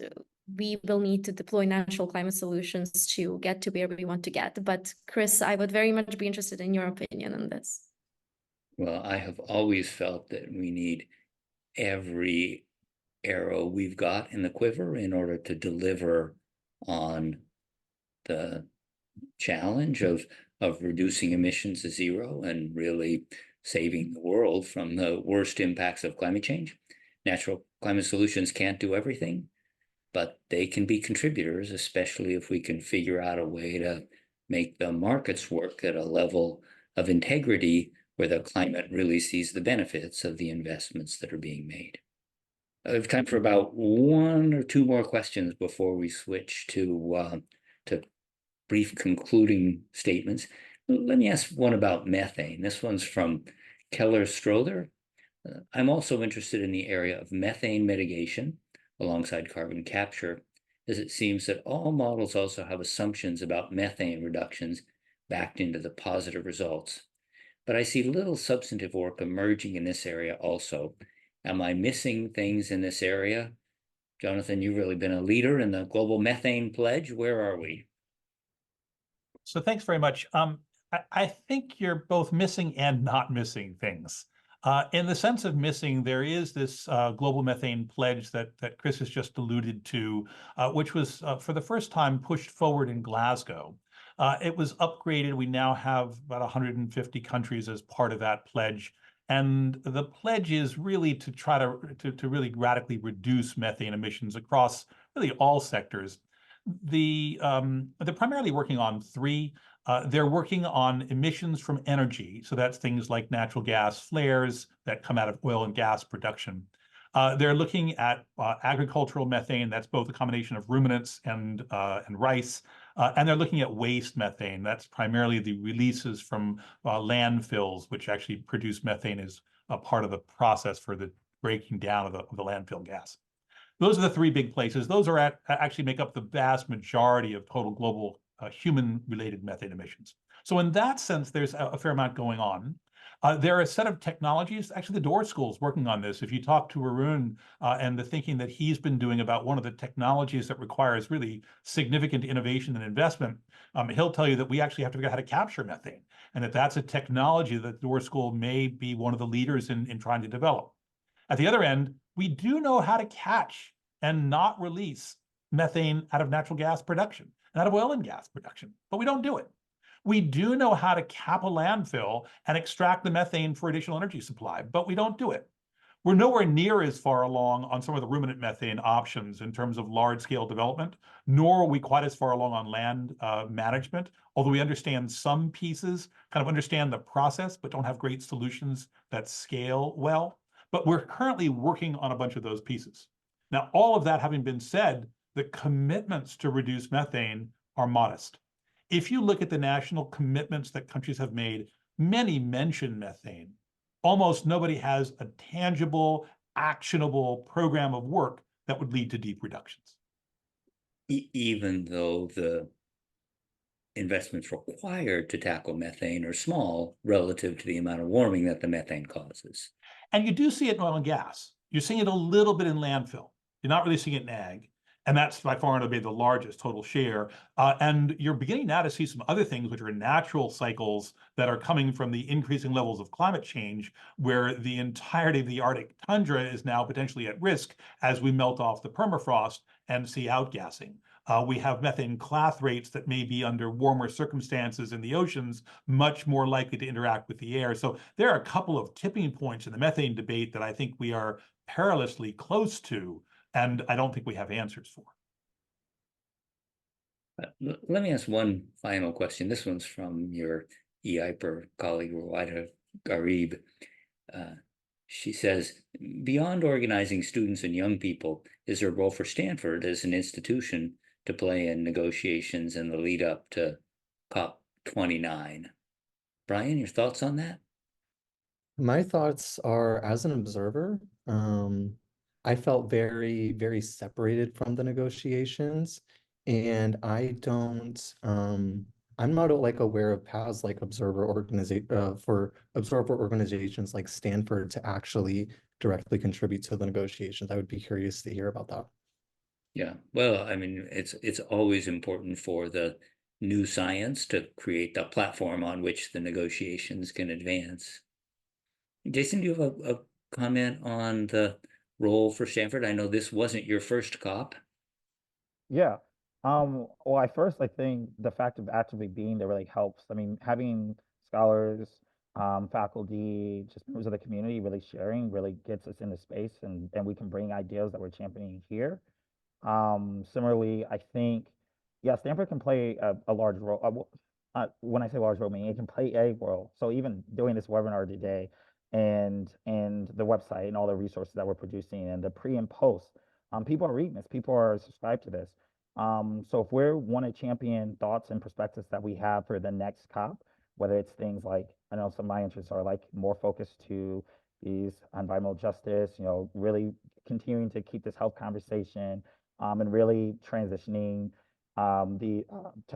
we will need to deploy natural climate solutions to get to where we want to get. But Chris, I would very much be interested in your opinion on this. Well, I have always felt that we need every arrow we've got in the quiver in order to deliver on the challenge of reducing emissions to zero and really saving the world from the worst impacts of climate change. Natural climate solutions can't do everything, but they can be contributors, especially if we can figure out a way to make the markets work at a level of integrity where the climate really sees the benefits of the investments that are being made. I have time for about one or two more questions before we switch to brief concluding statements. Let me ask one about methane. This one's from Keller Strother. I'm also interested in the area of methane mitigation alongside carbon capture, as it seems that all models also have assumptions about methane reductions backed into the positive results. But I see little substantive work emerging in this area also. Am I missing things in this area? Jonathan, you've really been a leader in the global methane pledge. Where are we? So thanks very much. I think you're both missing and not missing things. In the sense of missing, there is this global methane pledge that Chris has just alluded to, which was for the first time pushed forward in Glasgow. It was upgraded. We now have about 150 countries as part of that pledge. And the pledge is really to try to really radically reduce methane emissions across really all sectors. They're primarily working on three. They're working on emissions from energy. So that's things like natural gas flares that come out of oil and gas production. They're looking at agricultural methane. That's both a combination of ruminants and rice. And they're looking at waste methane. That's primarily the releases from landfills, which actually produce methane as a part of the process for the breaking down of the landfill gas. Those are the three big places. Those are actually make up the vast majority of total global human-related methane emissions. So in that sense, there's a fair amount going on. There are a set of technologies, actually the Door School is working on this. If you talk to Arun and the thinking that he's been doing about one of the technologies that requires really significant innovation and investment, he'll tell you that we actually have to figure out how to capture methane, and that that's a technology that Door School may be one of the leaders in trying to develop. At the other end, we do know how to catch and not release methane out of natural gas production and out of oil and gas production, but we don't do it. We do know how to cap a landfill and extract the methane for additional energy supply, but we don't do it. We're nowhere near as far along on some of the ruminant methane options in terms of large-scale development, nor are we quite as far along on land management, although we understand some pieces, kind of understand the process, but don't have great solutions that scale well. But we're currently working on a bunch of those pieces. Now, all of that having been said, the commitments to reduce methane are modest. If you look at the national commitments that countries have made, many mention methane. Almost nobody has a tangible, actionable program of work that would lead to deep reductions. Even though the investments required to tackle methane are small relative to the amount of warming that the methane causes. And you do see it in oil and gas. You're seeing it a little bit in landfill. You're not really seeing it in ag. And that's by far and away the largest total share. And you're beginning now to see some other things, which are natural cycles that are coming from the increasing levels of climate change, where the entirety of the Arctic tundra is now potentially at risk as we melt off the permafrost and see outgassing. We have methane clathrates that may be under warmer circumstances in the oceans, much more likely to interact with the air. So there are a couple of tipping points in the methane debate that I think we are perilously close to, and I don't think we have answers for. Let me ask one final question. This one's from your EIPER colleague, Anela Arifi. She says, beyond organizing students and young people, is there a role for Stanford as an institution to play in negotiations in the lead up to COP29? Brian, your thoughts on that? My thoughts are, as an observer, I felt very, very separated from the negotiations, and I don't, I'm not like aware of paths like observer organizations like Stanford to actually directly contribute to the negotiations. I would be curious to hear about that. Yeah, well, I mean, it's always important for the new science to create the platform on which the negotiations can advance. Jayson, do you have a comment on the role for Stanford? I know this wasn't your first COP. Yeah. Well, I think the fact of actively being there really helps. I mean, having scholars, faculty, just members of the community really sharing really gets us into space, and we can bring ideas that we're championing here. Similarly, I think, yeah, Stanford can play a large role. When I say large role, I mean it can play a role. So even doing this webinar today, and the website and all the resources that we're producing and the pre and post, people are reading this, people are subscribed to this. So if we want to champion thoughts and perspectives that we have for the next COP, whether it's things like, I know some of my interests are like more focused to these environmental justice, really continuing to keep this health conversation, and really transitioning to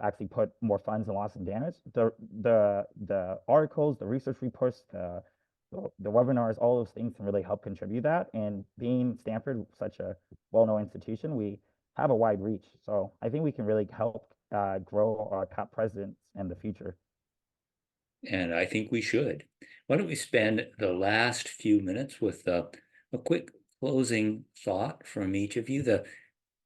actually put more funds in loss and damage. The articles, the research reports, the webinars, all those things can really help contribute that. And being Stanford, such a well-known institution, we have a wide reach. So I think we can really help grow our COP presence in the future. And I think we should. Why don't we spend the last few minutes with a quick closing thought from each of you,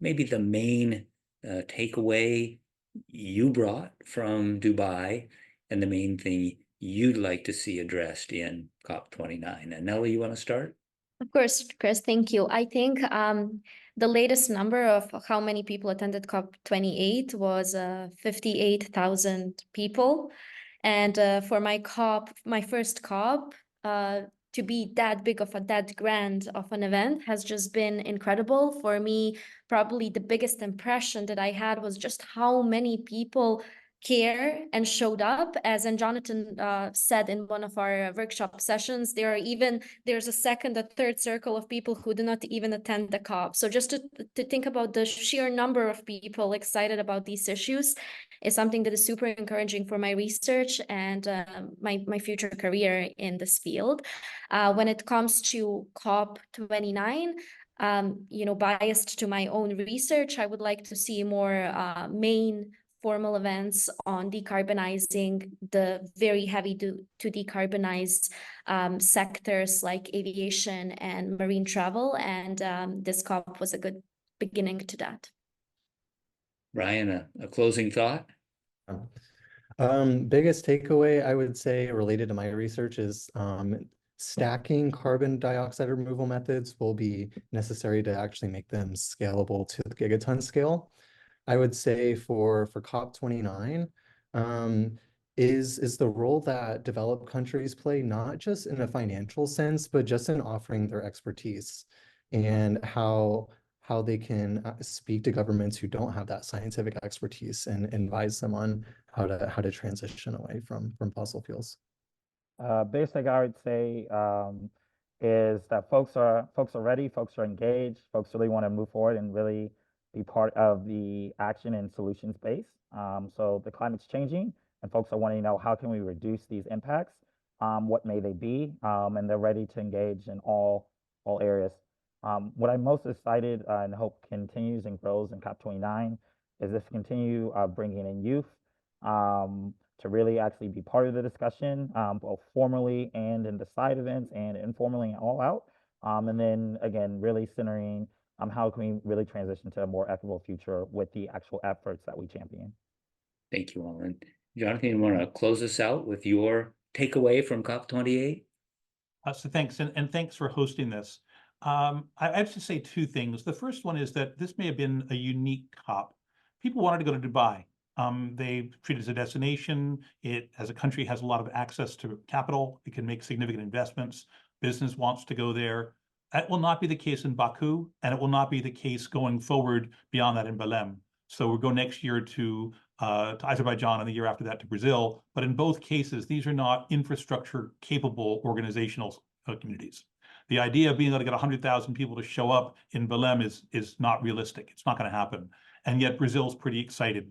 maybe the main takeaway you brought from Dubai, and the main thing you'd like to see addressed in COP29. Anela, you want to start? Of course, Chris, thank you. I think the latest number of how many people attended COP28 was 58,000 people. And for my first COP, to be that big of that grand of an event has just been incredible. For me, probably the biggest impression that I had was just how many people care and showed up. As Jonathan said in one of our workshop sessions, there's a second, a third circle of people who do not even attend the COP. So just to think about the sheer number of people excited about these issues is something that is super encouraging for my research and my future career in this field. When it comes to COP29, biased to my own research, I would like to see more main formal events on decarbonizing the very heavy to decarbonize sectors like aviation and marine travel. And this COP was a good beginning to that. Ryan, a closing thought? Biggest takeaway I would say related to my research is stacking carbon dioxide removal methods will be necessary to actually make them scalable to the gigaton scale. I would say for COP29 is the role that developed countries play, not just in a financial sense, but just in offering their expertise and how they can speak to governments who don't have that scientific expertise and advise them on how to transition away from fossil fuels. Biggest thing I would say is that folks are ready, folks are engaged, folks really want to move forward and really be part of the action and solution space. So the climate's changing, and folks are wanting to know how can we reduce these impacts, what may they be, and they're ready to engage in all areas. What I'm most excited and hope continues and grows in COP29 is this continue bringing in youth to really actually be part of the discussion, both formally and in the side events and informally and all out. And then again, really centering how can we really transition to a more equitable future with the actual efforts that we champion. Thank you, all. And Jonathan, you want to close us out with your takeaway from COP28? So thanks, and thanks for hosting this. I have to say two things. The first one is that this may have been a unique COP. People wanted to go to Dubai. They treat it as a destination. It, as a country, has a lot of access to capital. It can make significant investments. Business wants to go there. That will not be the case in Baku, and it will not be the case going forward beyond that in Belém. So we'll go next year to Azerbaijan and the year after that to Brazil. But in both cases, these are not infrastructure-capable organizational communities. The idea of being able to get 100,000 people to show up in Belém is not realistic. It's not going to happen. And yet Brazil's pretty excited.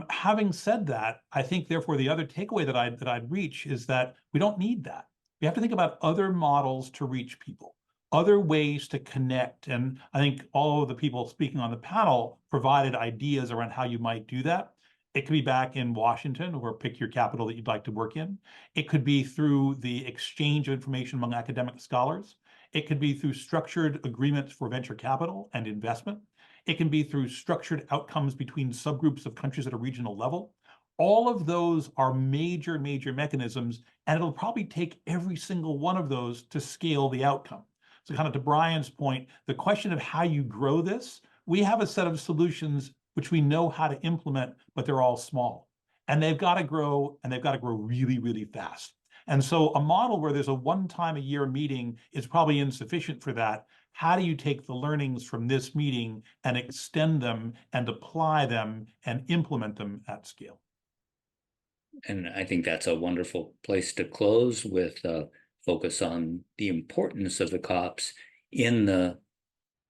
Having said that, I think, therefore, the other takeaway that I'd reach is that we don't need that. We have to think about other models to reach people, other ways to connect. And I think all of the people speaking on the panel provided ideas around how you might do that. It could be back in Washington, or pick your capital that you'd like to work in. It could be through the exchange of information among academic scholars. It could be through structured agreements for venture capital and investment. It can be through structured outcomes between subgroups of countries at a regional level. All of those are major, major mechanisms, and it'll probably take every single one of those to scale the outcome. So kind of to Brian's point, the question of how you grow this, we have a set of solutions which we know how to implement, but they're all small. And they've got to grow, and they've got to grow really, really fast. And so a model where there's a one-time-a-year meeting is probably insufficient for that. How do you take the learnings from this meeting and extend them and apply them and implement them at scale? And I think that's a wonderful place to close, with focus on the importance of the COPs in the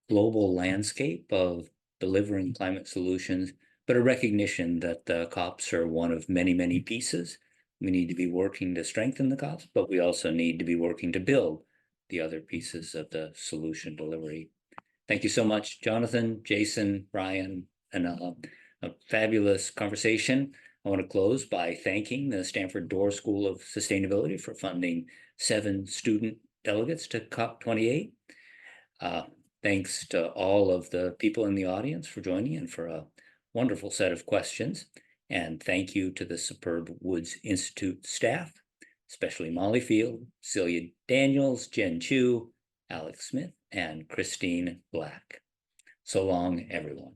global landscape of delivering climate solutions, but a recognition that the COPs are one of many, many pieces. We need to be working to strengthen the COPs, but we also need to be working to build the other pieces of the solution delivery. Thank you so much, Jonathan, Jayson, Ryan, and a fabulous conversation. I want to close by thanking the Stanford Doerr School of Sustainability for funding 7 student delegates to COP28. Thanks to all of the people in the audience for joining and for a wonderful set of questions. And thank you to the superb Woods Institute staff. especially Molly Field, Celia Daniels, Jen Chu, Alex Smith, and Christine Black. So long, everyone.